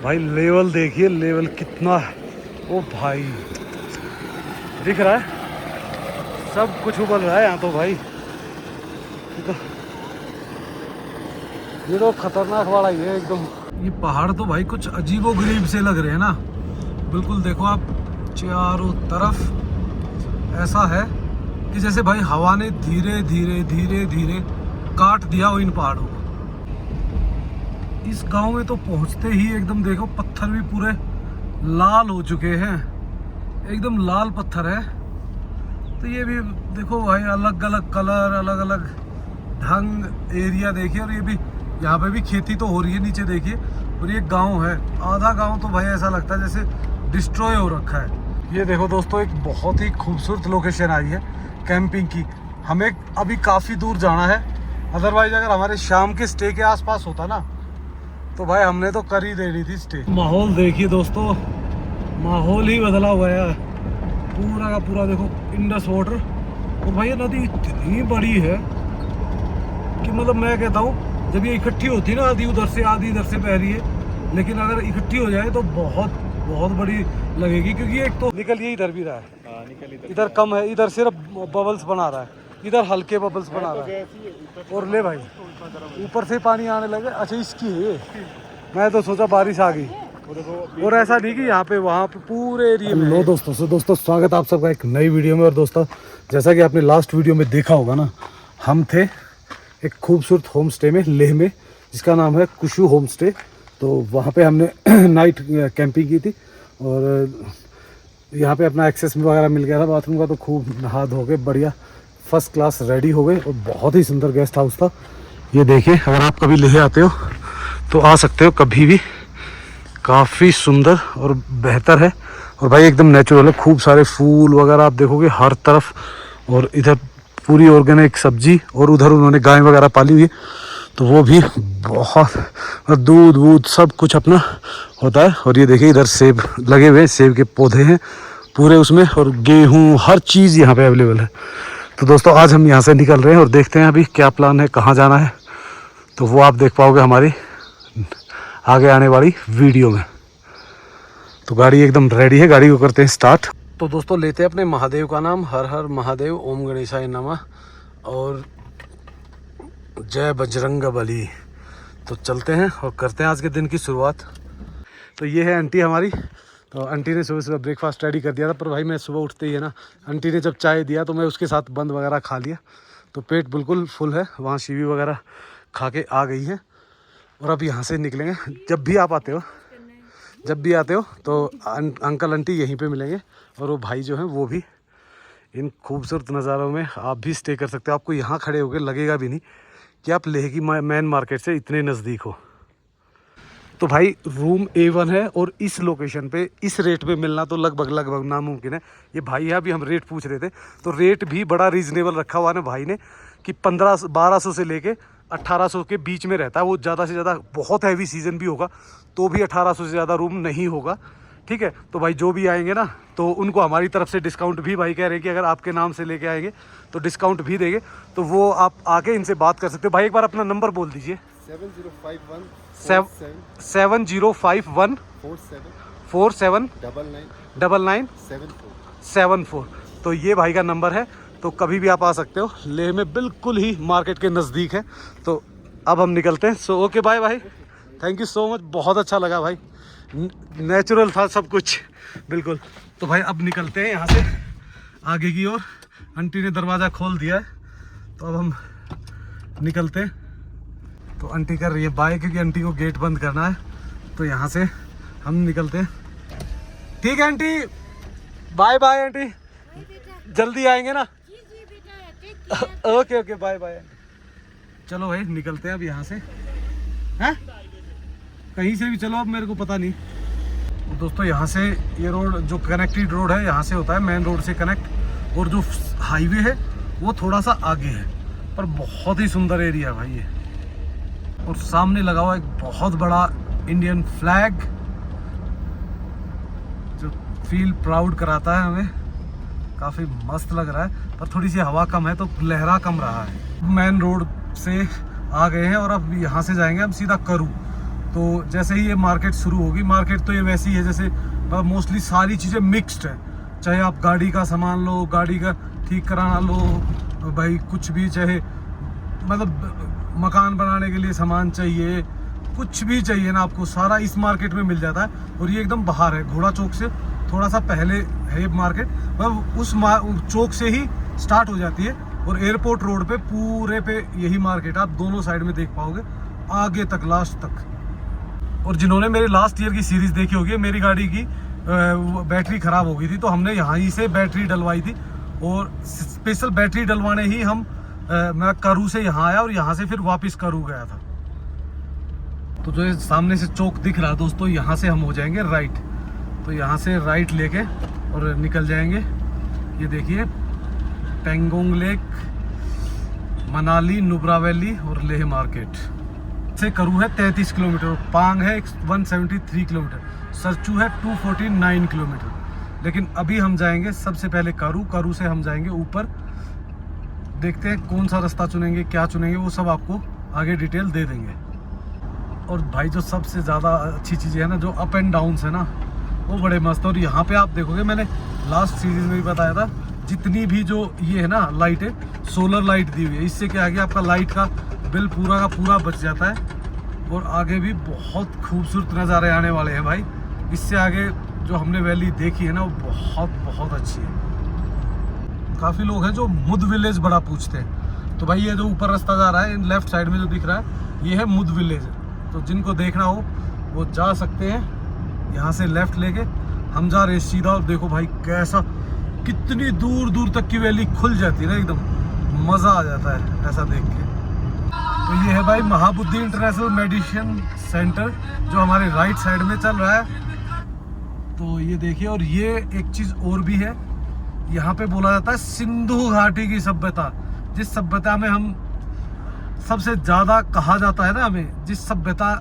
भाई लेवल देखिए, लेवल कितना है। ओ भाई दिख रहा है, सब कुछ उबल रहा है यहाँ तो भाई। ये तो खतरनाक वाला ही है एकदम। ये पहाड़ तो भाई कुछ अजीबोगरीब से लग रहे हैं ना। बिल्कुल देखो आप, चारों तरफ ऐसा है कि जैसे भाई हवा ने धीरे धीरे धीरे धीरे काट दिया हो इन पहाड़ों को। इस गांव में तो पहुंचते ही एकदम देखो पत्थर भी पूरे लाल हो चुके हैं, एकदम लाल पत्थर है। तो ये भी देखो भाई अलग अलग कलर, अलग अलग ढंग, एरिया देखिए। और ये भी यहाँ पे भी खेती तो हो रही है नीचे देखिए। और ये गांव है, आधा गांव तो भाई ऐसा लगता है जैसे डिस्ट्रॉय हो रखा है। ये देखो दोस्तों, एक बहुत ही खूबसूरत लोकेशन आई है कैंपिंग की। हमें अभी काफ़ी दूर जाना है, अदरवाइज अगर हमारे शाम के स्टे के आसपास होता ना तो भाई हमने तो कर ही देनी थी स्टे। माहौल देखिए दोस्तों, माहौल ही बदला हुआ है पूरा का पूरा। देखो इंडस वाटर, और भाई ये नदी इतनी बड़ी है कि मतलब मैं कहता हूँ जब ये इकट्ठी होती है ना, आधी उधर से आधी इधर से बह रही है, लेकिन अगर इकट्ठी हो जाए तो बहुत बहुत बड़ी लगेगी। क्योंकि एक तो निकलिए इधर भी रहा है, इधर कम है, इधर सिर्फ बबल्स बना रहा है, इधर हल्के बबल्स बना रहा है। और ले भाई ऊपर से पानी आने लगे। अच्छा इसकी है, मैं तो सोचा बारिश आ गई। और ऐसा नहीं कि यहाँ पे वहाँ पे पूरे एरिया में। लो दोस्तों स्वागत आप सबका एक नई वीडियो में। और दोस्तों जैसा कि आपने लास्ट वीडियो में देखा होगा ना, हम थे एक खूबसूरत होम स्टे में लेह में, जिसका नाम है कुशु होम स्टे। तो वहाँ पे हमने नाइट कैंपिंग की थी। और यहाँ पे अपना एक्सेस वगैरह मिल गया था बाथरूम का, तो खूब नहा धो के बढ़िया फर्स्ट क्लास रेडी हो गए। और बहुत ही सुंदर गेस्ट हाउस था। ये देखिए, अगर आप कभी लेह आते हो तो आ सकते हो कभी भी, काफ़ी सुंदर और बेहतर है। और भाई एकदम नेचुरल है, खूब सारे फूल वगैरह आप देखोगे हर तरफ। और इधर पूरी ऑर्गेनिक सब्जी, और उधर उन्होंने गाय वगैरह पाली हुई है, तो वो भी बहुत दूध वूध सब कुछ अपना होता है। और ये देखिए इधर सेब लगे हुए, सेब के पौधे हैं पूरे उसमें, और गेहूँ हर चीज़ यहाँ पे अवेलेबल है। तो दोस्तों आज हम यहाँ से निकल रहे हैं और देखते हैं अभी क्या प्लान है, कहाँ जाना है, तो वो आप देख पाओगे हमारी आगे आने वाली वीडियो में। तो गाड़ी एकदम रेडी है, गाड़ी को करते हैं स्टार्ट। तो दोस्तों लेते हैं अपने महादेव का नाम, हर हर महादेव, ओम गणेशाय नमः और जय बजरंगबली। तो चलते हैं और करते हैं आज के दिन की शुरुआत। तो ये है आंटी हमारी। तो आंटी ने सुबह सुबह ब्रेकफास्ट रेडी कर दिया था, पर भाई मैं सुबह उठते ही है ना, आंटी ने जब चाय दिया तो मैं उसके साथ बंद वगैरह खा लिया, तो पेट बिल्कुल फुल है। वहाँ शीवी वगैरह खा के आ गई है। और अब यहाँ से निकलेंगे। जब भी आते हो तो अंकल आंटी यहीं पे मिलेंगे। और वो भाई जो हैं वो भी। इन खूबसूरत नज़ारों में आप भी स्टे कर सकते हो। आपको यहाँ खड़े होकर लगेगा भी नहीं कि आप लेह की मेन मार्केट से इतने नज़दीक हो। तो भाई रूम A1 है, और इस लोकेशन पे इस रेट पे मिलना तो लगभग नामुमकिन है। ये भाई है, अभी हम रेट पूछ रहे थे तो रेट भी बड़ा रीजनेबल रखा हुआ है भाई ने, कि 1200 से लेके 1800 के बीच में रहता है। वो ज़्यादा से ज़्यादा बहुत हैवी सीज़न भी होगा तो भी 1800 से ज़्यादा रूम नहीं होगा। ठीक है, तो भाई जो भी आएंगे ना तो उनको हमारी तरफ से डिस्काउंट भी, भाई कह रहे हैं कि अगर आपके नाम से लेके आएंगे तो डिस्काउंट भी देंगे। तो वो आप आके इनसे बात कर सकते हो। भाई एक बार अपना नंबर बोल दीजिए। 7051 47 99 तो ये भाई का नंबर है। तो कभी भी आप आ सकते हो, लेह में बिल्कुल ही मार्केट के नज़दीक है। तो अब हम निकलते हैं। So okay bye bye, thank you so much, बहुत अच्छा लगा भाई, नेचुरल था सब कुछ बिल्कुल। तो भाई अब निकलते हैं यहाँ से आगे की ओर। आंटी ने दरवाज़ा खोल दिया है, तो अब हम निकलते हैं। तो आंटी कर रही है बाय, क्योंकि आंटी को गेट बंद करना है। तो यहाँ से हम निकलते हैं। ठीक है आंटी, बाय बाय आंटी, जल्दी आएंगे ना। Okay okay bye bye. चलो भाई निकलते हैं अब यहाँ से। हैं कहीं से भी चलो, अब मेरे को पता नहीं। दोस्तों यहाँ से ये रोड जो कनेक्टेड रोड है, यहाँ से होता है मेन रोड से कनेक्ट। और जो हाईवे है वो थोड़ा सा आगे है, पर बहुत ही सुंदर एरिया है भाई ये। और सामने लगा हुआ एक बहुत बड़ा इंडियन फ्लैग, जो फील प्राउड कराता है हमें। काफ़ी मस्त लग रहा है, पर थोड़ी सी हवा कम है तो लहरा कम रहा है। मेन रोड से आ गए हैं और अब यहाँ से जाएंगे हम सीधा करू। तो जैसे ही ये मार्केट शुरू होगी, मार्केट तो ये वैसी है जैसे मोस्टली सारी चीज़ें मिक्स्ड है, चाहे आप गाड़ी का सामान लो, गाड़ी का ठीक कराना लो भाई, कुछ भी, चाहे मतलब मकान बनाने के लिए सामान चाहिए, कुछ भी चाहिए ना आपको, सारा इस मार्केट में मिल जाता है। और ये एकदम बाहर है, घोड़ा चौक से थोड़ा सा पहले है ये मार्केट, मतलब उस चौक से ही स्टार्ट हो जाती है। और एयरपोर्ट रोड पे पूरे पे यही मार्केट आप दोनों साइड में देख पाओगे, आगे तक, लास्ट तक। और जिन्होंने मेरे लास्ट ईयर की सीरीज देखी होगी, मेरी गाड़ी की बैटरी ख़राब हो गई थी, तो हमने यहाँ ही से बैटरी डलवाई थी। और स्पेशल बैटरी डलवाने ही मैं करू से यहाँ आया और यहाँ से फिर वापस करू गया था। तो जो सामने से चौक दिख रहा है दोस्तों, यहाँ से हम हो जाएंगे राइट। तो यहाँ से राइट लेके और निकल जाएंगे। ये देखिए, पेंगोंग लेक, मनाली, नुब्रा वैली और लेह मार्केट से करू है 33 किलोमीटर, पांग है 173 किलोमीटर, सरचू है 249 किलोमीटर। लेकिन अभी हम जाएंगे सबसे पहले करू से हम जाएंगे ऊपर। देखते हैं कौन सा रास्ता चुनेंगे, क्या चुनेंगे, वो सब आपको आगे डिटेल दे देंगे। और भाई जो सबसे ज़्यादा अच्छी चीज़ है ना, जो अप एंड डाउन्स है ना, वो बड़े मस्त है। और यहाँ पे आप देखोगे, मैंने लास्ट सीरीज में भी बताया था, जितनी भी जो ये है ना लाइट है, सोलर लाइट दी हुई है। इससे क्या है कि आपका लाइट का बिल पूरा का पूरा बच जाता है। और आगे भी बहुत खूबसूरत नज़ारे आने वाले हैं भाई। इससे आगे जो हमने वैली देखी है ना, वो बहुत बहुत अच्छी है। काफ़ी लोग हैं जो मुद विलेज बड़ा पूछते हैं। तो भाई ये जो ऊपर रास्ता जा रहा है, लेफ्ट साइड में जो दिख रहा है, ये है मुद विलेज। तो जिनको देखना हो वो जा सकते हैं। यहाँ से लेफ्ट लेके हम जा रहे हैं सीधा। और देखो भाई कैसा, कितनी दूर दूर तक की वैली खुल जाती है ना, एकदम मज़ा आ जाता है ऐसा देख के। तो ये है भाई महाबुद्धि इंटरनेशनल मेडिसिन सेंटर, जो हमारे राइट साइड में चल रहा है। तो ये देखिए, और ये एक चीज़ और भी है, यहाँ पे बोला जाता है सिंधु घाटी की सभ्यता। जिस सभ्यता में हम सबसे ज़्यादा कहा जाता है ना, हमें जिस सभ्यता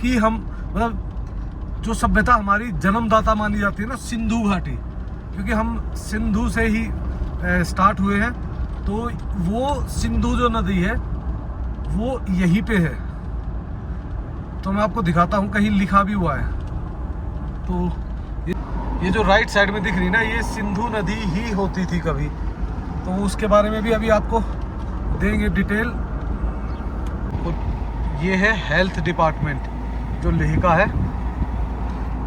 की हम मतलब जो सभ्यता हमारी जन्मदाता मानी जाती है ना, सिंधु घाटी, क्योंकि हम सिंधु से ही स्टार्ट हुए हैं। तो वो सिंधु जो नदी है वो यहीं पे है। तो मैं आपको दिखाता हूँ, कहीं लिखा भी हुआ है। तो ये जो राइट साइड में दिख रही ना, ये सिंधु नदी ही होती थी कभी। तो उसके बारे में भी अभी आपको देंगे डिटेल। और ये है हेल्थ डिपार्टमेंट जो लेह का है।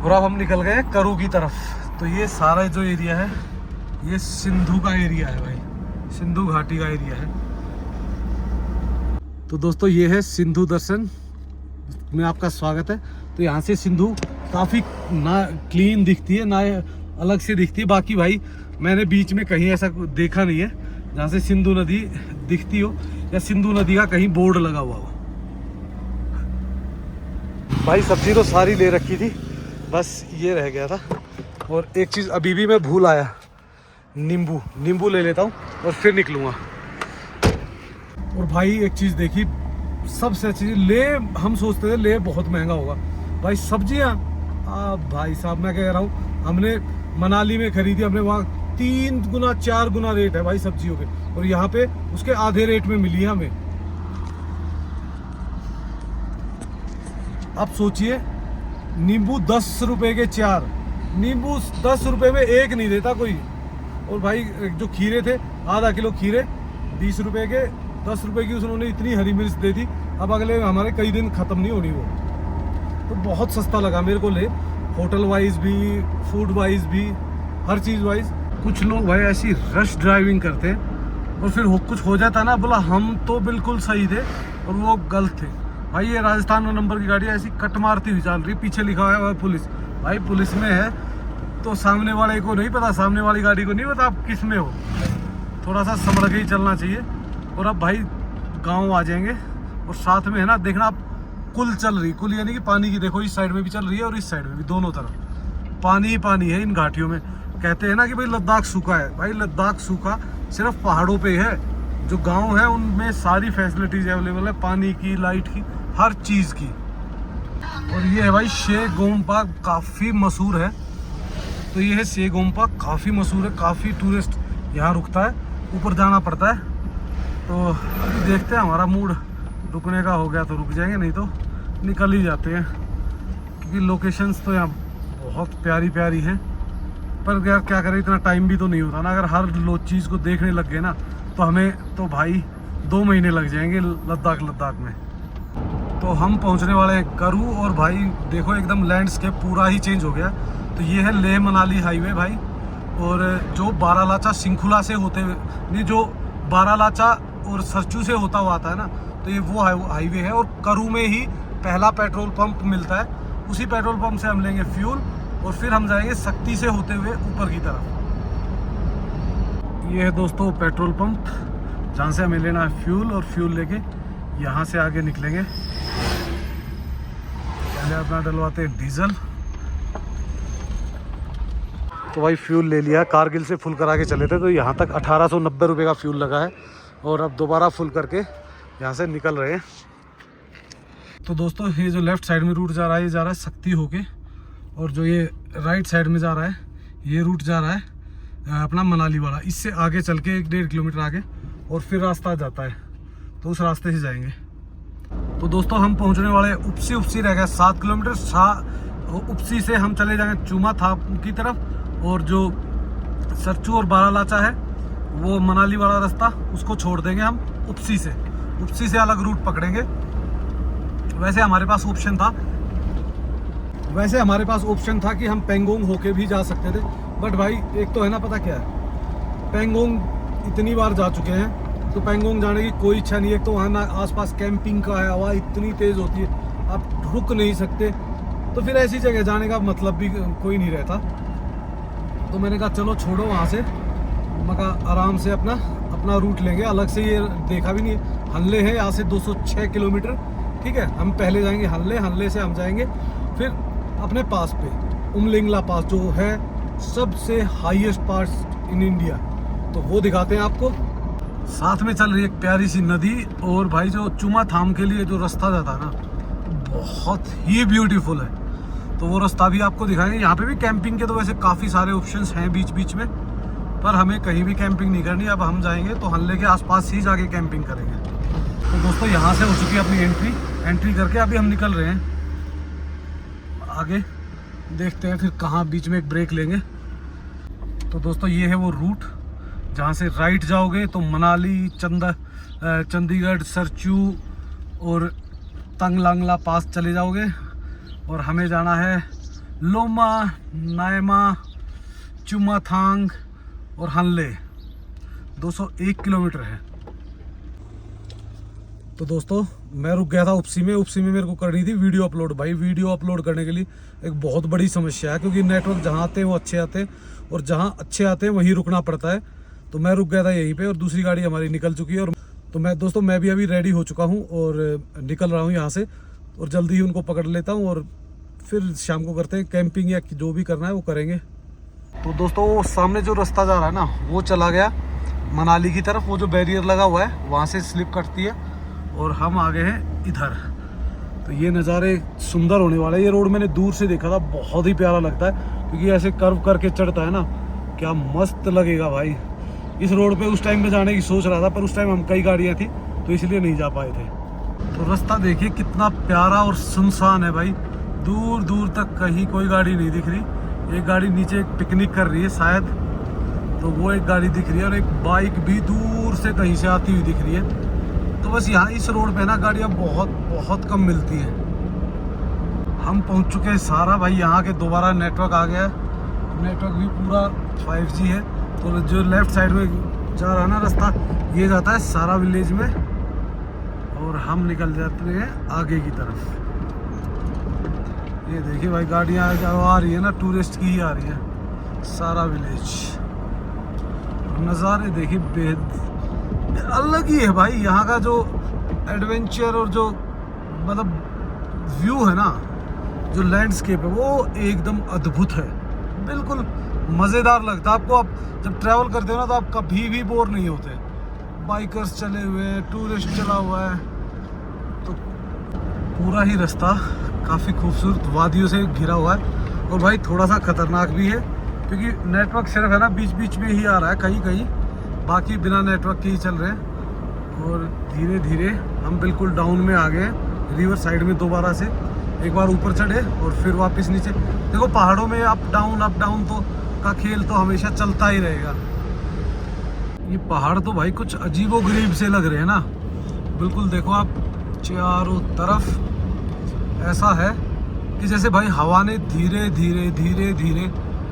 और अब हम निकल गए करू की तरफ। तो ये सारा जो एरिया है, ये सिंधु का एरिया है भाई, सिंधु घाटी का एरिया है। तो दोस्तों ये है सिंधु दर्शन में आपका स्वागत है। तो यहाँ से सिंधु काफ़ी ना क्लीन दिखती है, ना अलग से दिखती है। बाकी भाई मैंने बीच में कहीं ऐसा देखा नहीं है जहाँ से सिंधु नदी दिखती हो या सिंधु नदी का कहीं बोर्ड लगा हुआ हो। भाई सब्जी तो सारी ले रखी थी, बस ये रह गया था। और एक चीज़ अभी भी मैं भूल आया, नींबू ले लेता हूँ और फिर निकलूँगा। और भाई एक चीज़ देखी, सबसे अच्छी ले, हम सोचते थे ले बहुत महंगा होगा भाई, सब्जियाँ भाई साहब मैं कह रहा हूँ, हमने मनाली में खरीदी, हमने वहाँ 3 गुना 4 गुना रेट है भाई सब्जियों के, और यहाँ पे उसके आधे रेट में मिली है हमें। अब सोचिए, नींबू 10 रुपए के 4, नींबू 10 रुपए में एक नहीं देता कोई। और भाई जो खीरे थे, आधा किलो खीरे 20 रुपए के, 10 रुपए की उन्होंने इतनी हरी मिर्च दे दी। अब अगले हमारे कई दिन ख़त्म नहीं होनी वो। तो बहुत सस्ता लगा मेरे को ले, होटल वाइज भी, फूड वाइज भी, हर चीज़ वाइज। कुछ लोग भाई ऐसी रश ड्राइविंग करते हैं और फिर कुछ हो जाता ना, बोला हम तो बिल्कुल सही थे और वो गलत थे। भाई ये राजस्थान नंबर की गाड़ी ऐसी कट मारती हुई चल रही, पीछे लिखा हुआ है पुलिस। भाई पुलिस में है तो सामने वाले को नहीं पता, सामने वाली गाड़ी को नहीं पता आप किस में हो। थोड़ा सा संभल के ही चलना चाहिए। और अब भाई गाँव आ जाएंगे और साथ में है ना, देखना आप कुल चल रही, कुल यानी कि पानी की, देखो इस साइड में भी चल रही है और इस साइड में भी, दोनों तरफ पानी ही पानी है इन घाटियों में। कहते हैं ना कि भाई लद्दाख सूखा है, भाई लद्दाख सूखा सिर्फ पहाड़ों पे है। जो गांव है उनमें सारी फैसिलिटीज अवेलेबल है, पानी की, लाइट की, हर चीज़ की। और ये है भाई शेख गोम्पा, काफ़ी मशहूर है। तो ये है शेख गोम्पा, काफ़ी मशहूर है, काफ़ी टूरिस्ट यहाँ रुकता है, ऊपर जाना पड़ता है। तो अभी देखते हैं, हमारा मूड रुकने का हो गया तो रुक जाएंगे, नहीं तो निकल ही जाते हैं, क्योंकि लोकेशंस तो यहाँ बहुत प्यारी प्यारी हैं। पर यार क्या करें, इतना टाइम भी तो नहीं होता ना। अगर हर चीज़ को देखने लग गए ना तो हमें तो भाई 2 महीने लग जाएंगे लद्दाख में। तो हम पहुंचने वाले हैं करू, और भाई देखो एकदम लैंडस्केप पूरा ही चेंज हो गया। तो ये है लेह मनाली हाईवे भाई, और जो बारालाचा सिंखुला से होते हुए नहीं, जो बारालाचा और सरचू से होता हुआ आता है ना, तो ये वो हाईवे है। और करू में ही पहला पेट्रोल पंप मिलता है, उसी पेट्रोल पंप से हम लेंगे फ्यूल और फिर हम जाएंगे शक्ति से होते हुए ऊपर की तरफ। ये है दोस्तों पेट्रोल पंप, जहाँ से हमें लेना है फ्यूल, और फ्यूल लेके यहाँ से आगे निकलेंगे। पहले अपना डलवाते हैं डीजल। तो भाई फ्यूल ले लिया, कारगिल से फुल करा के चले थे, तो यहाँ तक 1890 रुपये का फ्यूल लगा है, और अब दोबारा फुल करके यहाँ से निकल रहे हैं। तो दोस्तों ये जो लेफ़्ट साइड में रूट जा रहा है, ये जा रहा है शक्ति होके, और जो ये राइट साइड में जा रहा है, ये रूट जा रहा है अपना मनाली वाला। इससे आगे चल के 1-1.5 किलोमीटर आगे और फिर रास्ता जाता है, तो उस रास्ते से जाएंगे। तो दोस्तों हम पहुंचने वाले उपसी रह गया 7 किलोमीटर। उपसी से हम चले जाएंगे चूमा था की तरफ, और जो सरचू और बारालाचा है वो मनाली वाला रास्ता उसको छोड़ देंगे हम उपसी से अलग रूट पकड़ेंगे। वैसे हमारे पास ऑप्शन था कि हम पेंगोंग होके भी जा सकते थे, बट भाई एक तो है ना, पता क्या है, पेंगोंग इतनी बार जा चुके हैं तो पेंगोंग जाने की कोई इच्छा नहीं है। तो वहाँ ना आसपास कैंपिंग का है, हवा इतनी तेज़ होती है, आप रुक नहीं सकते, तो फिर ऐसी जगह जाने का मतलब भी कोई नहीं रहता। तो मैंने कहा चलो छोड़ो, वहाँ से मका आराम से अपना रूट लेंगे अलग से। ये देखा भी नहीं, हल्ले है यहाँ से 206 किलोमीटर, ठीक है। हम पहले जाएंगे हल्ले से हम जाएंगे फिर अपने पास पे उमलिंगला पास, जो है सबसे हाईएस्ट पास इन इंडिया, तो वो दिखाते हैं आपको। साथ में चल रही है एक प्यारी सी नदी, और भाई जो चुमा थाम के लिए जो रास्ता जाता है ना, बहुत ही ब्यूटीफुल है, तो वो रास्ता भी आपको दिखाएंगे। यहाँ पे भी कैंपिंग के तो वैसे काफ़ी सारे ऑप्शंस हैं बीच बीच में, पर हमें कहीं भी कैंपिंग नहीं करनी। अब हम जाएंगे तो हल्ले के आसपास ही जाके कैंपिंग करेंगे। तो दोस्तों यहाँ से हो चुकी है अपनी एंट्री करके अभी हम निकल रहे हैं आगे, देखते हैं फिर कहाँ बीच में एक ब्रेक लेंगे। तो दोस्तों ये है वो रूट, जहाँ से राइट जाओगे तो मनाली, चंडीगढ़, सरचू और तंगलांगला पास चले जाओगे, और हमें जाना है लोमा, नायमा, चुमाथांग और हल्ले। 201 किलोमीटर है। तो दोस्तों मैं रुक गया था उपसी में मेरे को करनी थी वीडियो अपलोड। भाई वीडियो अपलोड करने के लिए एक बहुत बड़ी समस्या है, क्योंकि नेटवर्क जहाँ आते हैं वो अच्छे आते हैं, और जहाँ अच्छे आते हैं वहीं रुकना पड़ता है। तो मैं रुक गया था यहीं पे, और दूसरी गाड़ी हमारी निकल चुकी है। और तो मैं भी अभी रेडी हो चुका हूँ और निकल रहा हूँ यहाँ से, और जल्दी ही उनको पकड़ लेता हूँ, और फिर शाम को करते हैं कैंपिंग या जो भी करना है वो करेंगे। तो दोस्तों वो सामने जो रास्ता जा रहा है ना, वो चला गया मनाली की तरफ। वो जो बैरियर लगा हुआ है वहाँ से स्लिप कटती है, और हम आ गए हैं इधर। तो ये नज़ारे सुंदर होने वाला है। ये रोड मैंने दूर से देखा था, बहुत ही प्यारा लगता है, क्योंकि ऐसे कर्व करके चढ़ता है ना, क्या मस्त लगेगा भाई। इस रोड पे उस टाइम पे जाने की सोच रहा था, पर उस टाइम हम कई गाड़ियाँ थी तो इसलिए नहीं जा पाए थे। तो रास्ता देखिए कितना प्यारा और सुनसान है भाई, दूर दूर तक कहीं कोई गाड़ी नहीं दिख रही। एक गाड़ी नीचे एक पिकनिक कर रही है शायद, तो वो एक गाड़ी दिख रही है, और एक बाइक भी दूर से कहीं से आती हुई दिख रही है। तो बस यहाँ इस रोड पे ना गाड़ियाँ बहुत कम मिलती हैं। हम पहुँच चुके हैं सारा भाई, यहाँ के दोबारा नेटवर्क आ गया है, नेटवर्क भी पूरा 5G है। तो जो लेफ़्ट साइड में जा रहा है ना रास्ता, ये जाता है सारा विलेज में, और हम निकल जाते हैं आगे की तरफ। ये देखिए भाई गाड़ियाँ आ रही है ना, टूरिस्ट की ही आ रही है, सारा विलेज। नज़ारे देखिए बेहद अलग ही है भाई। यहाँ का जो एडवेंचर और जो मतलब व्यू है ना, जो लैंडस्केप है, वो एकदम अद्भुत है, बिल्कुल मज़ेदार लगता है आपको। आप जब ट्रैवल करते हो ना तो आप कभी भी बोर नहीं होते। बाइकर्स चले हुए हैं, टूरिस्ट चला हुआ है, तो पूरा ही रास्ता काफ़ी खूबसूरत वादियों से घिरा हुआ है। और भाई थोड़ा सा ख़तरनाक भी है, क्योंकि नेटवर्क सिर्फ है ना बीच बीच में ही आ रहा है कहीं, बाकी बिना नेटवर्क के ही चल रहे हैं। और धीरे धीरे हम बिल्कुल डाउन में आ गए, रिवर साइड में दोबारा से एक बार ऊपर चढ़े और फिर वापस नीचे। देखो पहाड़ों में अप डाउन तो का खेल तो हमेशा चलता ही रहेगा। ये पहाड़ तो भाई कुछ अजीबोगरीब से लग रहे हैं ना, बिल्कुल देखो आप चारों तरफ ऐसा है कि जैसे भाई हवा ने धीरे धीरे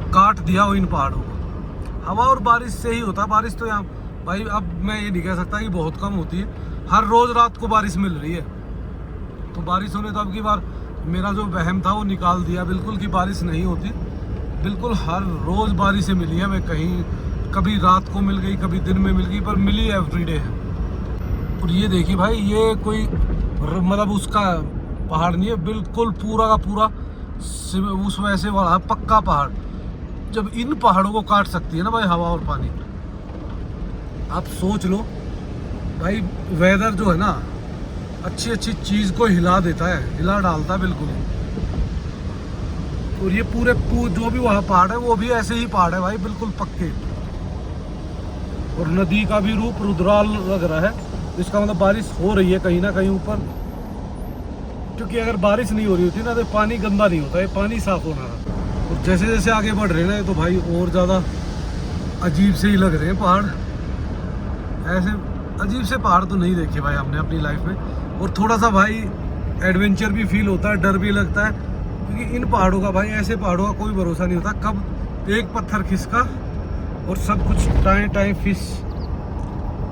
काट दिया हो इन पहाड़ों को। हवा और बारिश से ही होता है। बारिश तो यहाँ भाई अब मैं ये नहीं कह सकता कि बहुत कम होती है, हर रोज रात को बारिश मिल रही है। तो बारिश होने तो अब की बार मेरा जो वहम था वो निकाल दिया बिल्कुल कि बारिश नहीं होती। बिल्कुल हर रोज बारिशें मिली है। मैं कहीं कभी रात को मिल गई, कभी दिन में मिल गई, पर मिली एवरीडे है। और ये देखिए भाई, ये कोई मतलब उसका पहाड़ नहीं है, बिल्कुल पूरा का पूरा उस वैसे वाला पक्का पहाड़। जब इन पहाड़ों को काट सकती है ना भाई हवा और पानी, आप सोच लो भाई। वेदर जो है ना अच्छी चीज को हिला देता है, हिला डालता है बिल्कुल। और ये पूरे जो भी वहाँ पहाड़ है वो भी ऐसे ही पहाड़ है भाई, बिल्कुल पक्के। और नदी का भी रूप रुद्राल लग रहा है, इसका मतलब बारिश हो रही है कहीं ना कहीं ऊपर। क्योंकि अगर बारिश नहीं हो रही होती ना तो पानी गंदा नहीं होता, ये पानी साफ होना रहा। और जैसे जैसे आगे बढ़ रहे हैं ना तो भाई और ज़्यादा अजीब से ही लग रहे हैं पहाड़। ऐसे अजीब से पहाड़ तो नहीं देखे भाई हमने अपनी लाइफ में। और थोड़ा सा भाई एडवेंचर भी फील होता है, डर भी लगता है, क्योंकि इन पहाड़ों का भाई, ऐसे पहाड़ों का कोई भरोसा नहीं होता, कब एक पत्थर खिसका और सब कुछ टाइम फिश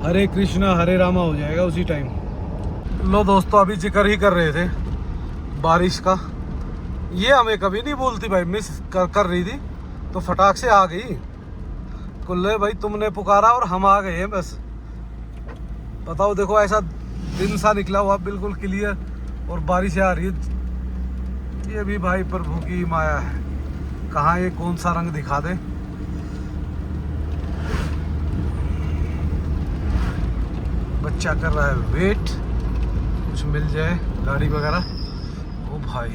हरे कृष्णा हरे रामा हो जाएगा उसी टाइम। लो दोस्तों, अभी जिक्र ही कर रहे थे बारिश का, ये हमें कभी नहीं बोलती भाई, मिस कर रही थी तो फटाक से आ गई। कुल्ले भाई तुमने पुकारा और हम आ गए हैं बस। बताओ, देखो ऐसा दिन सा निकला हुआ बिल्कुल क्लियर और बारिश आ रही है। ये भी भाई प्रभु की माया है, कहाँ ये कौन सा रंग दिखा दे। बच्चा कर रहा है वेट, कुछ मिल जाए गाड़ी वगैरह। ओ भाई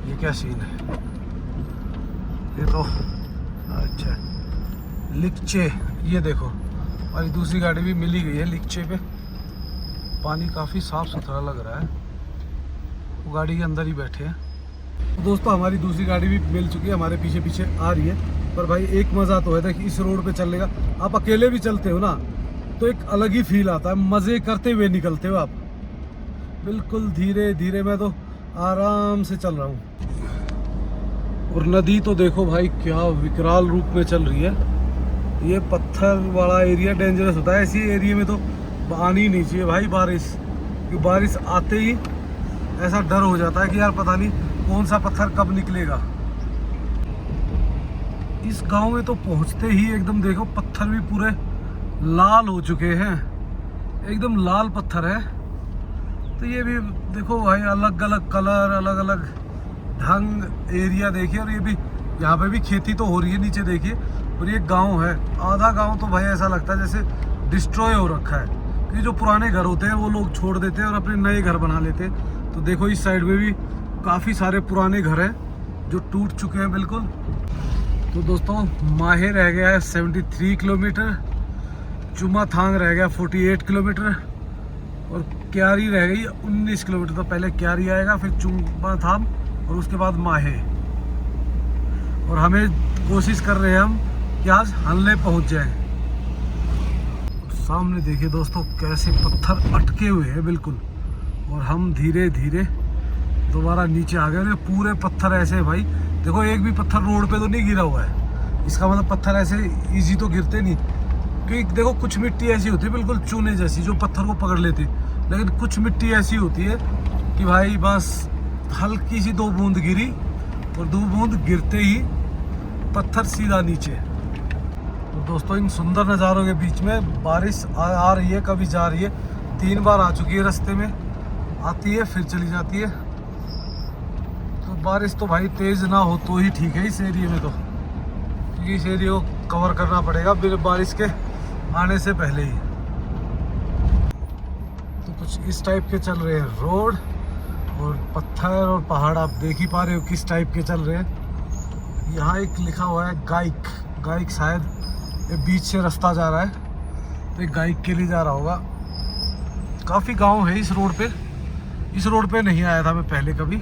ये क्या सीन है, ये तो अच्छा लिक्चे। ये देखो हमारी दूसरी गाड़ी भी मिली गई है लिक्चे पे। पानी काफ़ी साफ सुथरा लग रहा है, वो गाड़ी के अंदर ही बैठे हैं। तो दोस्तों हमारी दूसरी गाड़ी भी मिल चुकी है, हमारे पीछे पीछे आ रही है। पर भाई एक मज़ा तो है कि इस रोड पे चलने का, आप अकेले भी चलते हो ना तो एक अलग ही फील आता है, मज़े करते हुए निकलते हो आप, बिल्कुल धीरे धीरे। मैं तो आराम से चल रहा हूँ। और नदी तो देखो भाई क्या विकराल रूप में चल रही है। ये पत्थर वाला एरिया डेंजरस होता है, ऐसी एरिया में तो आनी नहीं चाहिए भाई बारिश। क्योंकि बारिश आते ही ऐसा डर हो जाता है कि यार पता नहीं कौन सा पत्थर कब निकलेगा। इस गांव में तो पहुंचते ही एकदम देखो पत्थर भी पूरे लाल हो चुके हैं, एकदम लाल पत्थर है। तो ये भी देखो भाई अलग अलग कलर, अलग अलग ढंग, एरिया देखिए। और ये भी यहाँ पे भी खेती तो हो रही है नीचे देखिए। और ये गांव है, आधा गांव तो भाई ऐसा लगता है जैसे डिस्ट्रॉय हो रखा है, क्योंकि जो पुराने घर होते हैं वो लोग छोड़ देते हैं और अपने नए घर बना लेते हैं। तो देखो इस साइड में भी काफ़ी सारे पुराने घर हैं जो टूट चुके हैं बिल्कुल। तो दोस्तों माहे रह गया है 73 किलोमीटर, चुमाथांग रह गया 48 किलोमीटर और क्यारी रह गई 19 किलोमीटर। तो पहले क्यारी आएगा, फिर चुमाथांग और उसके बाद माहे। और हमें कोशिश कर रहे हैं हम कि आज हनले पहुंच जाएं। सामने देखिए दोस्तों कैसे पत्थर अटके हुए हैं बिल्कुल, और हम धीरे धीरे दोबारा नीचे आ गए। पूरे पत्थर ऐसे भाई देखो, एक भी पत्थर रोड पे तो नहीं गिरा हुआ है। इसका मतलब पत्थर ऐसे इजी तो गिरते नहीं, क्योंकि देखो कुछ मिट्टी ऐसी होती है बिल्कुल चूने जैसी जो पत्थर को पकड़ लेती, लेकिन कुछ मिट्टी ऐसी होती है कि भाई बस हल्की सी 2 बूंद गिरी और 2 बूंद गिरते ही पत्थर सीधा नीचे। तो दोस्तों इन सुंदर नज़ारों के बीच में बारिश आ रही है, कभी जा रही है। 3 बार आ चुकी है, रास्ते में आती है फिर चली जाती है। तो बारिश तो भाई तेज़ ना हो तो ही ठीक है इस एरिया में, तो क्योंकि इस एरिया को कवर करना पड़ेगा बिना बारिश के आने से पहले ही। तो कुछ इस टाइप के चल रहे हैं रोड, और पत्थर और पहाड़ आप देख ही पा रहे हो किस टाइप के चल रहे हैं। यहाँ एक लिखा हुआ है गाइक, शायद ये बीच से रास्ता जा रहा है, तो एक गाइक के लिए जा रहा होगा। काफ़ी गांव है इस रोड पे, इस रोड पे नहीं आया था मैं पहले कभी।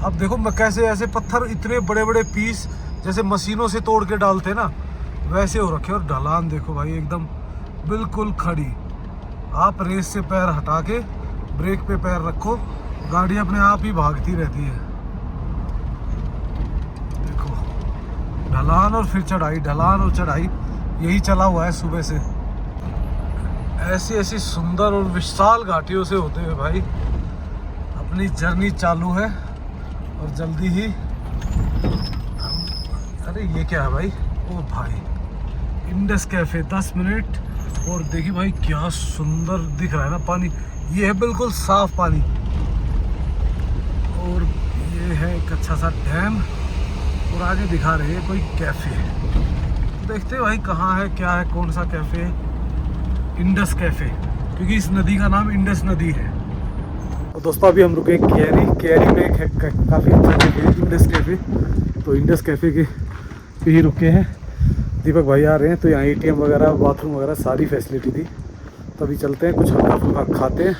अब देखो मैं कैसे ऐसे पत्थर इतने बड़े बड़े पीस जैसे मशीनों से तोड़ के डालते ना वैसे हो रखे। और ढलान देखो भाई एकदम बिल्कुल खड़ी। आप रेस से पैर हटा के ब्रेक पे पैर रखो, गाड़ी अपने आप ही भागती रहती है। देखो ढलान और फिर चढ़ाई, ढलान और चढ़ाई, यही चला हुआ है सुबह से। ऐसी ऐसी सुंदर और विशाल घाटियों से होते हुए भाई अपनी जर्नी चालू है। और जल्दी ही अरे ये क्या है भाई, ओ भाई इंडस कैफे 10 मिनट। और देखिए भाई क्या सुंदर दिख रहा है ना पानी, ये है बिल्कुल साफ पानी। और ये है एक अच्छा सा डैम और आगे दिखा रहे हैं कोई कैफे। तो देखते हैं भाई कहाँ है, क्या है, कौन सा कैफे है। इंडस कैफे, क्योंकि इस नदी का नाम इंडस नदी है। तो दोस्तों अभी हम रुके केरी में एक काफ़ी अच्छा कैफे है इंडस कैफे। तो इंडस कैफे के पे ही रुके हैं। दीपक भाई आ रहे हैं तो यहाँ ATM वगैरह, बाथरूम वगैरह सारी फैसिलिटी थी। तो अभी चलते हैं, कुछ हल्का फुल्का खाते हैं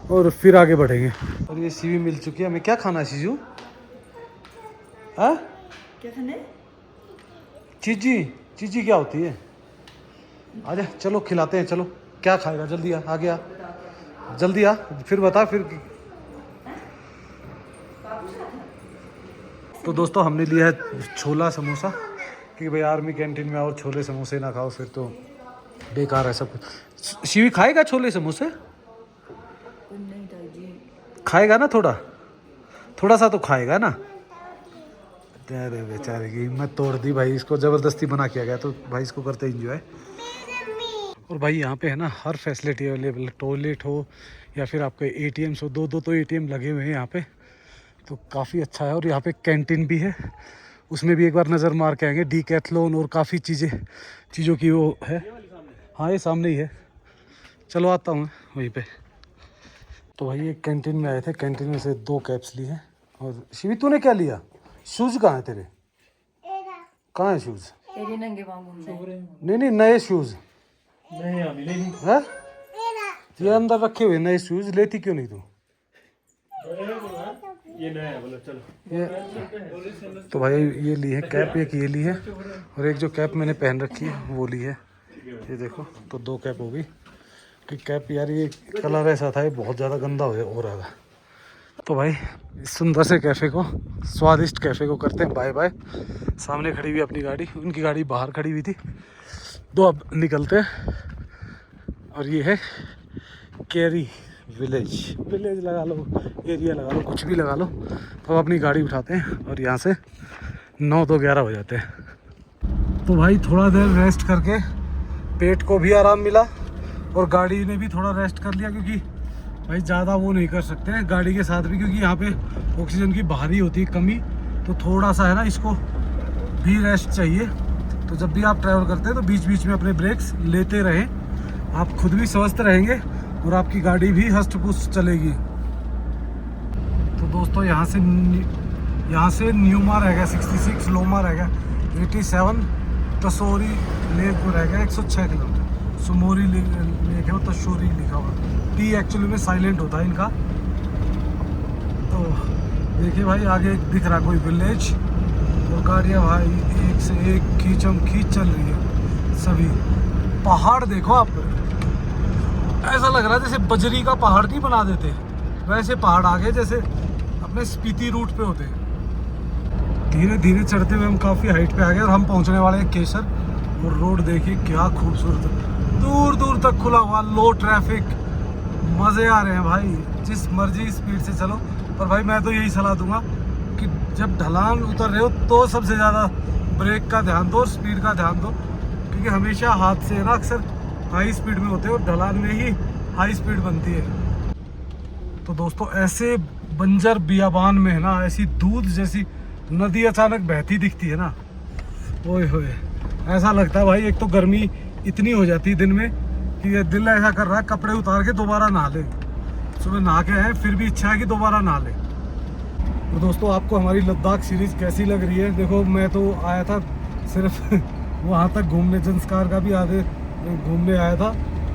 और फिर आगे बढ़ेंगे। और ये सीवी मिल चुकी है। हमें क्या खाना है सीजू? हाँ क्या खाना है? चीजी क्या होती है? आजा चलो खिलाते हैं। चलो क्या खाएगा? जल्दी आ, आगे आ, जल्दी आ, फिर बता फिर। तो दोस्तों हमने लिया है छोला समोसा, क्योंकि भाई आर्मी कैंटीन में आओ छोले समोसे ना खाओ फिर तो बेकार है सब कुछ। शिवी खाएगा छोले समोसे? नहीं दादी। खाएगा ना, थोड़ा सा तो खाएगा ना। अरे बेचारे की हिम्मत तोड़ दी भाई, इसको ज़बरदस्ती बना किया गया तो भाई इसको करते एंजॉय। और भाई यहाँ पे है ना हर फैसिलिटी अवेलेबल, टॉयलेट हो या फिर आपके ATMs हो। दो तो ATM लगे हुए हैं यहाँ पे, तो काफ़ी अच्छा है। और यहाँ पे कैंटीन भी है, उसमें भी एक बार नज़र मार के आएंगे। डीकैथलॉन और काफ़ी चीज़ों की वो है। हाँ ये सामने ही है, चलो आता हूँ वहीं पे। तो भाई एक कैंटीन में आए थे, कैंटीन में से 2 कैप्स लिए हैं। और शिवी तूने क्या लिया? शूज़ कहाँ है तेरे? कहाँ है शूज़? तेरे नंगे पाँव घूमने। नहीं नए शूज़ नहीं अभी नहीं है, ये अंदर रखे हुए नए शूज़। लेती क्यों नहीं तू? ये नया है, बोलो चलो। ये तो भाई ये ली है कैप, एक ये ली है और एक जो कैप मैंने पहन रखी है वो ली है। ये देखो तो 2 कैप हो गई। कि कैप यार ये कलर ऐसा था, ये बहुत ज़्यादा गंदा हो रहा था। तो भाई इस सुंदर से कैफ़े को, स्वादिष्ट कैफ़े को करते हैं बाय बाय। सामने खड़ी हुई अपनी गाड़ी, उनकी गाड़ी बाहर खड़ी हुई थी। तो अब निकलते हैं। और ये है केरी विलेज लगा लो, एरिया लगा लो, कुछ भी लगा लो। तो अब अपनी गाड़ी उठाते हैं और यहाँ से 9 तो 11 हो जाते हैं। तो भाई थोड़ा देर रेस्ट करके पेट को भी आराम मिला और गाड़ी ने भी थोड़ा रेस्ट कर लिया, क्योंकि भाई ज़्यादा वो नहीं कर सकते हैं गाड़ी के साथ भी, क्योंकि यहाँ पे ऑक्सीजन की भारी होती है कमी। तो थोड़ा सा है ना इसको भी रेस्ट चाहिए। तो जब भी आप ट्रैवल करते हैं तो बीच बीच में अपने ब्रेक्स लेते रहें, आप खुद भी स्वस्थ रहेंगे और आपकी गाड़ी भी हष्ट पुष्ट चलेगी। तो दोस्तों यहाँ से न्यूमा रह गया 66, लोमा रह गया 87, तसोरी लेक को रह गया 106 किलोमीटर। सुमोरी लेक है वो तशोरी लिखा हुआ, टी एक्चुअली में साइलेंट होता है इनका। तो देखिए भाई आगे दिख रहा कोई विलेज और गाड़ियाँ भाई एक से एक खींचम खींच चल रही है। सभी पहाड़ देखो आप, ऐसा लग रहा है जैसे बजरी का पहाड़ नहीं बना देते वैसे पहाड़ आ गए जैसे अपने स्पीति रूट पे होते। धीरे धीरे चढ़ते हुए हम काफ़ी हाइट पे आ गए और हम पहुंचने वाले हैं केसर। और रोड देखिए क्या खूबसूरत, दूर दूर तक खुला हुआ, लो ट्रैफिक, मज़े आ रहे हैं भाई। जिस मर्जी स्पीड से चलो। पर भाई मैं तो यही सलाह दूंगा कि जब ढलान उतर रहे हो तो सबसे ज़्यादा ब्रेक का ध्यान दो और स्पीड का ध्यान दो, क्योंकि हमेशा हादसे ना अक्सर हाई स्पीड में होते हैं और ढलान में ही हाई स्पीड बनती है। तो दोस्तों ऐसे बंजर बियाबान में है ना, ऐसी दूध जैसी नदी अचानक बहती दिखती है ना, ओए होए ऐसा लगता है भाई। एक तो गर्मी इतनी हो जाती है दिन में कि ये दिल ऐसा कर रहा है कपड़े उतार के दोबारा नहा ले। सुबह नहा के आए फिर भी इच्छा है कि दोबारा नहा ले। तो दोस्तों आपको हमारी लद्दाख सीरीज़ कैसी लग रही है? देखो मैं तो आया था सिर्फ वहाँ तक घूमने, जंस्कार का भी आगे घूमने आया था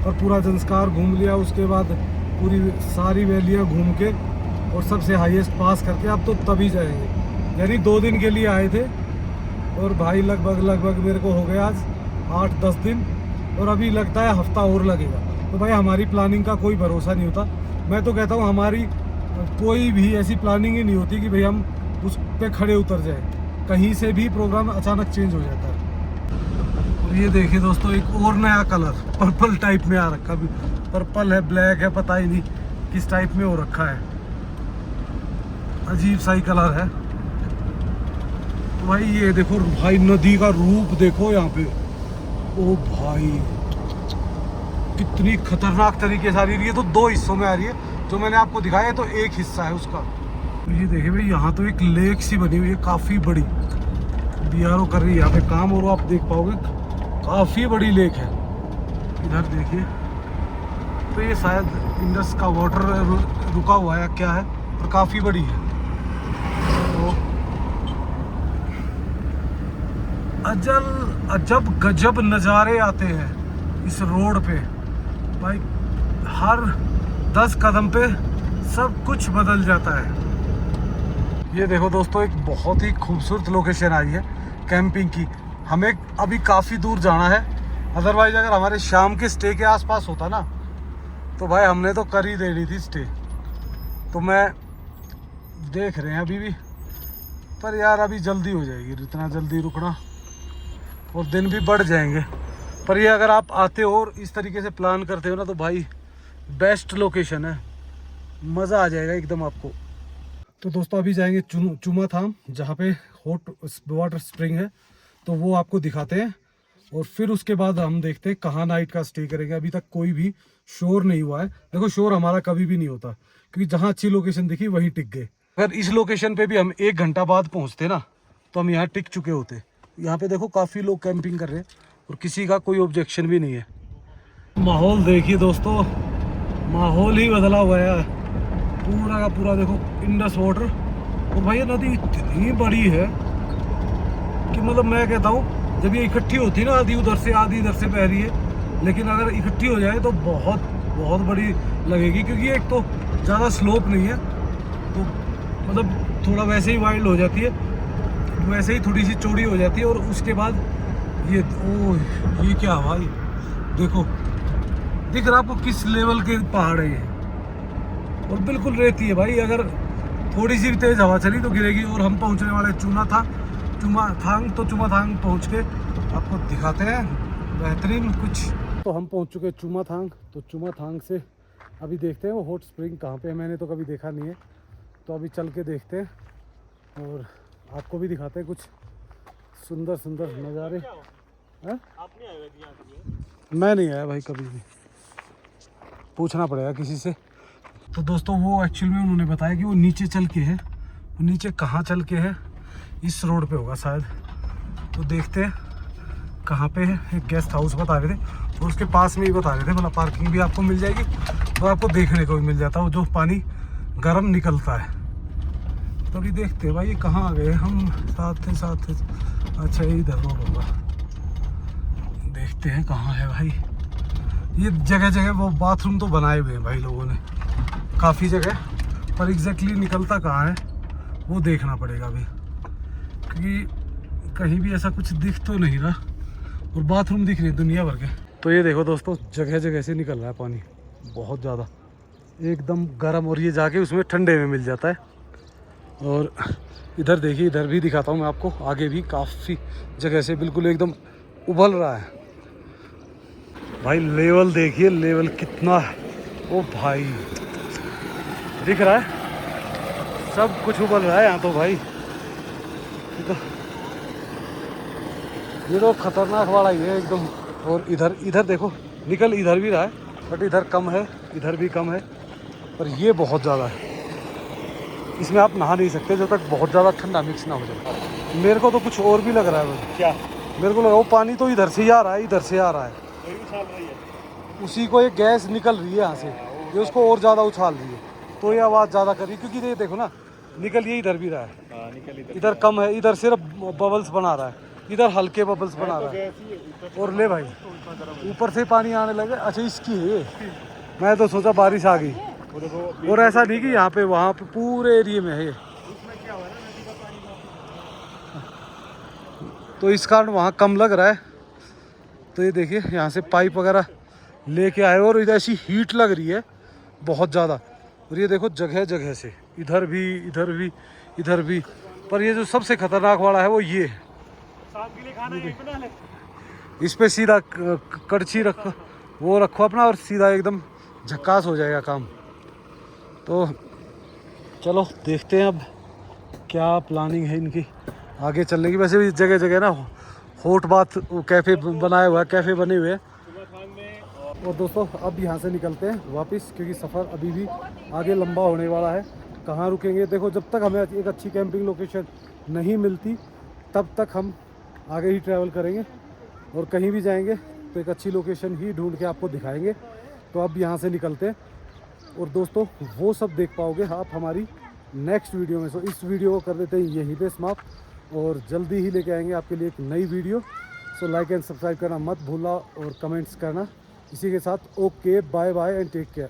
और पूरा जंस्कार घूम लिया। उसके बाद पूरी सारी वैलियाँ घूम के और सबसे हाईएस्ट पास करके अब तो तभी जाएंगे। यानी 2 दिन के लिए आए थे और भाई लगभग मेरे को हो गया आज 8-10 दिन और अभी लगता है हफ्ता और लगेगा। तो भाई हमारी प्लानिंग का कोई भरोसा नहीं होता। मैं तो कहता हूँ हमारी कोई भी ऐसी प्लानिंग ही नहीं होती कि भाई हम उस पे खड़े उतर जाए, कहीं से भी प्रोग्राम अचानक चेंज हो जाता है। और ये देखिए दोस्तों एक और नया कलर पर्पल टाइप में आ रखा, भी पर्पल है ब्लैक है पता ही नहीं किस टाइप में हो रखा है, अजीब सा ही कलर है। तो भाई ये देखो भाई नदी का रूप देखो यहाँ पे, ओ भाई कितनी खतरनाक तरीके से आ रही है। ये तो 2 हिस्सों में आ रही है, जो मैंने आपको दिखाया है तो एक हिस्सा है उसका। तो ये देखिए भाई यहाँ तो एक लेक सी बनी हुई है काफ़ी बड़ी, बीआरओ कर रही है यहाँ पे काम, और आप देख पाओगे काफ़ी बड़ी लेक है। इधर देखिए तो ये शायद इंडस का वाटर रुका हुआ है क्या है, पर काफ़ी बड़ी है। तो अजब गजब नज़ारे आते हैं इस रोड पे भाई, हर 10 कदम पे सब कुछ बदल जाता है। ये देखो दोस्तों एक बहुत ही खूबसूरत लोकेशन आई है कैंपिंग की। हमें अभी काफ़ी दूर जाना है, अदरवाइज अगर हमारे शाम के स्टे के आसपास होता ना तो भाई हमने तो कर ही देनी थी स्टे। तो मैं देख रहे हैं अभी भी, पर यार अभी जल्दी हो जाएगी, इतना जल्दी रुकना और दिन भी बढ़ जाएंगे। पर ये अगर आप आते हो और इस तरीके से प्लान करते हो ना तो भाई बेस्ट लोकेशन है, मज़ा आ जाएगा एकदम आपको। तो दोस्तों अभी जाएंगे चुमाथांग, जहाँ पे हॉट वाटर स्प्रिंग है, तो वो आपको दिखाते हैं और फिर उसके बाद हम देखते हैं कहाँ नाइट का स्टे करेंगे। अभी तक कोई भी शोर नहीं हुआ है। देखो शोर हमारा कभी भी नहीं होता, क्योंकि जहाँ अच्छी लोकेशन दिखी वहीं टिक गए। अगर इस लोकेशन पे भी हम 1 घंटा बाद पहुँचते ना तो हम यहाँ टिक चुके होते। यहाँ पे देखो काफ़ी लोग कैंपिंग कर रहे हैं और किसी का कोई ऑब्जेक्शन भी नहीं है। माहौल देखिए दोस्तों, माहौल ही बदला हुआ है पूरा का पूरा। देखो इंडस वाटर, और भाई ये नदी इतनी बड़ी है कि मतलब मैं कहता हूँ जब ये इकट्ठी होती है ना, आधी उधर से आधी इधर से बह रही है, लेकिन अगर इकट्ठी हो जाए तो बहुत बड़ी लगेगी, क्योंकि एक तो ज़्यादा स्लोप नहीं है, तो मतलब थोड़ा वैसे ही वाइल्ड हो जाती है, वैसे ही थोड़ी सी चौड़ी हो जाती है। और उसके बाद ये क्या भाई देखो, दिख रहा आपको किस लेवल के पहाड़ है ये, और बिल्कुल रेती है भाई। अगर थोड़ी सी भी तेज हवा चली तो गिरेगी। और हम पहुंचने वाले चुमाथांग, तो चुमाथांग पहुंच के आपको दिखाते हैं बेहतरीन कुछ। तो हम पहुंच चुके हैं चुमाथांग। तो चुमाथांग से अभी देखते हैं वो हॉट स्प्रिंग कहाँ पे है, मैंने तो कभी देखा नहीं है, तो अभी चल के देखते हैं और आपको भी दिखाते हैं कुछ सुंदर नज़ारे। मैं नहीं आया भाई कभी भी, पूछना पड़ेगा किसी से। तो दोस्तों वो एक्चुअल में उन्होंने बताया कि वो नीचे चल के है, वो नीचे कहाँ चल के है, इस रोड पे होगा शायद। तो देखते हैं कहाँ पे है। एक गेस्ट हाउस बता रहे थे और उसके पास में ही बता रहे थे, मतलब पार्किंग भी आपको मिल जाएगी और आपको देखने को भी मिल जाता है, वो जो पानी गर्म निकलता है। तो अभी देखते हैं भाई ये कहाँ आ गए हम, साथ थे। अच्छा ये इधर रोड होगा, देखते हैं कहाँ है भाई। ये जगह वो बाथरूम तो बनाए हुए हैं भाई लोगों ने काफ़ी जगह, पर एग्जैक्टली निकलता कहाँ है वो देखना पड़ेगा अभी, क्योंकि कहीं भी ऐसा कुछ दिख तो नहीं रहा। और बाथरूम दिख रहे हैं दुनिया भर के। तो ये देखो दोस्तों जगह से निकल रहा है पानी बहुत ज़्यादा, एकदम गर्म, और ये जाके उसमें ठंडे में मिल जाता है। और इधर देखिए, इधर भी दिखाता हूँ मैं आपको, आगे भी काफ़ी जगह से बिल्कुल एकदम उबल रहा है भाई। लेवल देखिए, लेवल कितना है, ओ भाई दिख रहा है, सब कुछ उबल रहा है यहाँ तो भाई। ये तो खतरनाक वाला ही है एकदम। और इधर देखो निकल इधर भी रहा है, बट इधर कम है, इधर भी कम है, पर ये बहुत ज़्यादा है। इसमें आप नहा नहीं सकते जब तक बहुत ज़्यादा ठंडा मिक्स ना हो जाए। मेरे को तो कुछ और भी लग रहा है मुझे। क्या? मेरे को लगा वो पानी तो इधर से ही आ रहा है, इधर से आ रहा है, उसी को एक गैस निकल रही है यहाँ से, ये उसको और ज़्यादा उछाल रही है, तो ये आवाज़ ज़्यादा कर रही है। क्योंकि ये देखो ना, निकल ये इधर भी रहा है, इधर कम है, इधर सिर्फ बबल्स बना रहा है, इधर हल्के बबल्स बना रहा है। और ले भाई ऊपर से पानी आने लगे। अच्छा इसकी है ये, मैं तो सोचा बारिश आ गई। वो देखो और ऐसा नहीं कि यहाँ पे वहाँ पे पूरे एरिया में है ये। उसमें क्या हुआ ना, नदी का पानी वापस। तो इस कारण वहाँ कम लग रहा है। तो ये देखिए यहाँ से पाइप वगैरह लेके आए और इधर ऐसी हीट लग रही है बहुत ज़्यादा। और ये देखो जगह जगह से इधर भी इधर भी इधर भी। पर ये जो सबसे खतरनाक वाला है वो ये है। शाम के लिए खाना यहीं बना ले। इस पे सीधा कड़छी रखो, वो रखो अपना और सीधा एकदम झक्कास हो जाएगा काम। तो चलो देखते हैं अब क्या प्लानिंग है इनकी आगे चलने की। वैसे भी जगह जगह ना होट बाथ कैफ़े बनाया हुआ है, कैफ़े बने हुए हैं। सुबह खान में और दोस्तों अब यहाँ से निकलते हैं वापस, क्योंकि सफ़र अभी भी आगे लंबा होने वाला है। कहाँ रुकेंगे देखो, जब तक हमें एक अच्छी कैंपिंग लोकेशन नहीं मिलती तब तक हम आगे ही ट्रैवल करेंगे। और कहीं भी जाएंगे तो एक अच्छी लोकेशन ही ढूंढ के आपको दिखाएंगे। तो अब यहाँ से निकलते हैं और दोस्तों वो सब देख पाओगे आप हमारी नेक्स्ट वीडियो में। सो इस वीडियो को कर देते हैं यहीं पे समाप्त और जल्दी ही लेके आएंगे आपके लिए एक नई video. So like and subscribe करना मत भूलना और कमेंट्स करना। इसी के साथ okay, bye bye and take care.